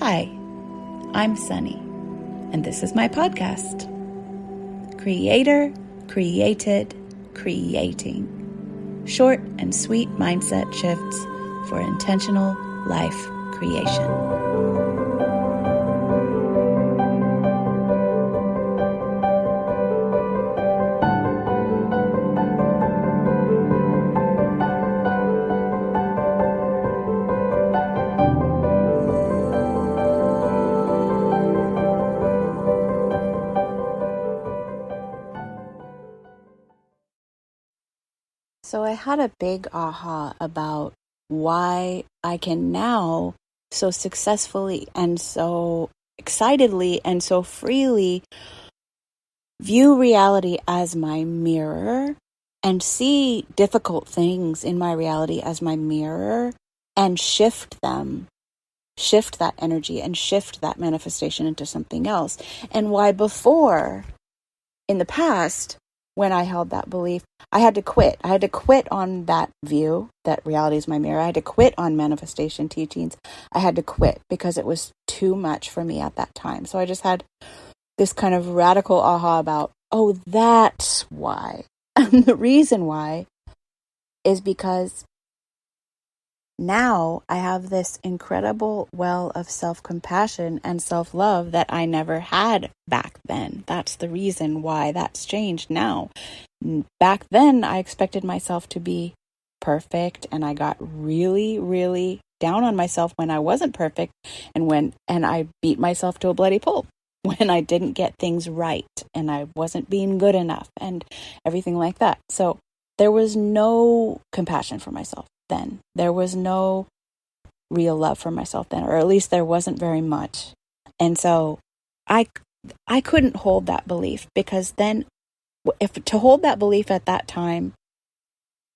Hi, I'm Sunny, and this is my podcast, Creator, Created, Creating. Short and sweet mindset shifts for intentional life creation. So I had a big aha about why I can now so successfully and so excitedly and so freely view reality as my mirror and see difficult things in my reality as my mirror and shift that energy and shift that manifestation into something else. And why before, in the past, when I held that belief, I had to quit. I had to quit on that view that reality is my mirror. I had to quit on manifestation teachings. I had to quit because it was too much for me at that time. So I just had this kind of radical aha about, oh, that's why. And the reason why is because now I have this incredible well of self-compassion and self-love that I never had back then. That's the reason why that's changed now. Back then, I expected myself to be perfect, and I got really, really down on myself when I wasn't perfect, and I beat myself to a bloody pulp when I didn't get things right and I wasn't being good enough and everything like that. So there was no compassion for myself then. There was no real love for myself then, or at least there wasn't very much. And so I couldn't hold that belief, because then if to hold that belief at that time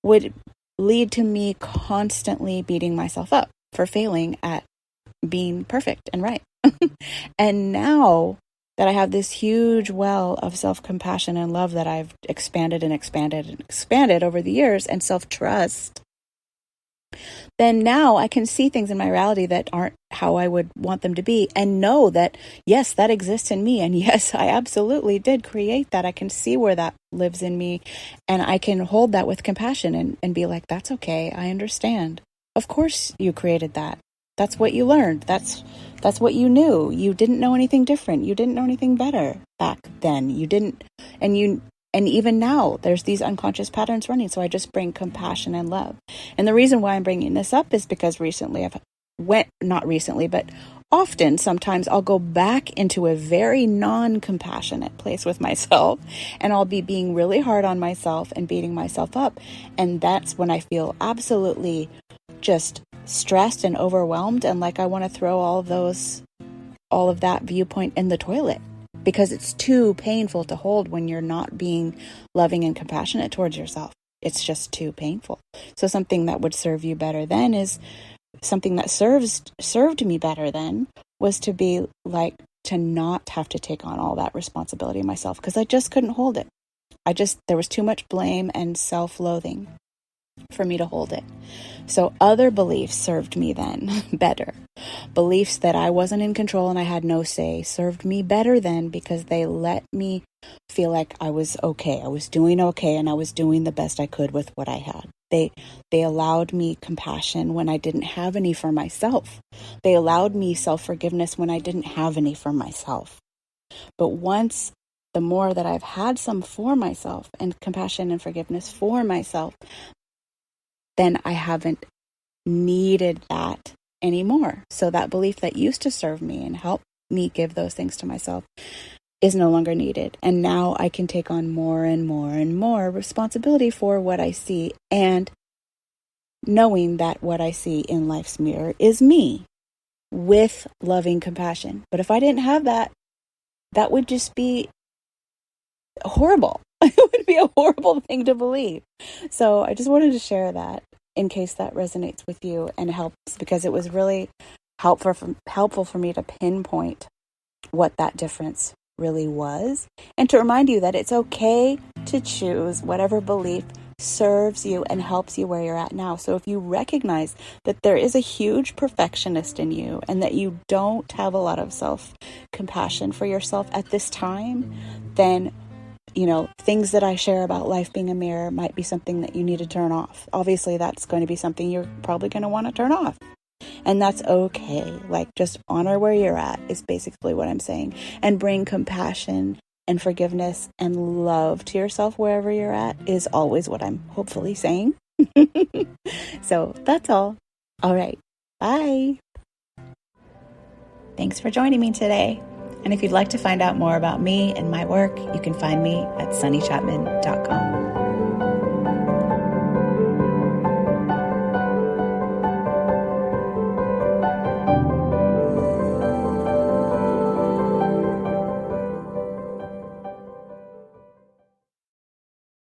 would lead to me constantly beating myself up for failing at being perfect and right. And now that I have this huge well of self-compassion and love that I've expanded and expanded and expanded over the years, and self-trust, then now I can see things in my reality that aren't how I would want them to be, and know that, yes, that exists in me. And yes, I absolutely did create that. I can see where that lives in me, and I can hold that with compassion and be like, that's okay. I understand. Of course you created that. That's what you learned. That's what you knew. You didn't know anything different. You didn't know anything better back then. You didn't, and even now, there's these unconscious patterns running. So I just bring compassion and love. And the reason why I'm bringing this up is because often, sometimes I'll go back into a very non-compassionate place with myself, and I'll be being really hard on myself and beating myself up. And that's when I feel absolutely just stressed and overwhelmed, and like I want to throw all of that viewpoint in the toilet, because it's too painful to hold when you're not being loving and compassionate towards yourself. It's just too painful. So something that would serve you better then is something that served me better then was to be like, to not have to take on all that responsibility myself, because I just couldn't hold it. There was too much blame and self-loathing for me to hold it. So other beliefs served me then better. Beliefs that I wasn't in control and I had no say served me better then, because they let me feel like I was okay. I was doing okay, and I was doing the best I could with what I had. They allowed me compassion when I didn't have any for myself. They allowed me self-forgiveness when I didn't have any for myself. But the more that I've had some for myself, and compassion and forgiveness for myself, then I haven't needed that anymore. So that belief that used to serve me and help me give those things to myself is no longer needed. And now I can take on more and more and more responsibility for what I see, and knowing that what I see in life's mirror is me with loving compassion. But if I didn't have that, that would just be horrible. It would be a horrible thing to believe. So I just wanted to share that in case that resonates with you and helps, because it was really helpful for me to pinpoint what that difference really was, and to remind you that it's okay to choose whatever belief serves you and helps you where you're at now. So if you recognize that there is a huge perfectionist in you and that you don't have a lot of self-compassion for yourself at this time, then things that I share about life being a mirror might be something that you need to turn off. Obviously, that's going to be something you're probably going to want to turn off. And that's okay. Just honor where you're at is basically what I'm saying. And bring compassion and forgiveness and love to yourself wherever you're at is always what I'm hopefully saying. So that's all. All right. Bye. Thanks for joining me today. And if you'd like to find out more about me and my work, you can find me at sunnychapman.com.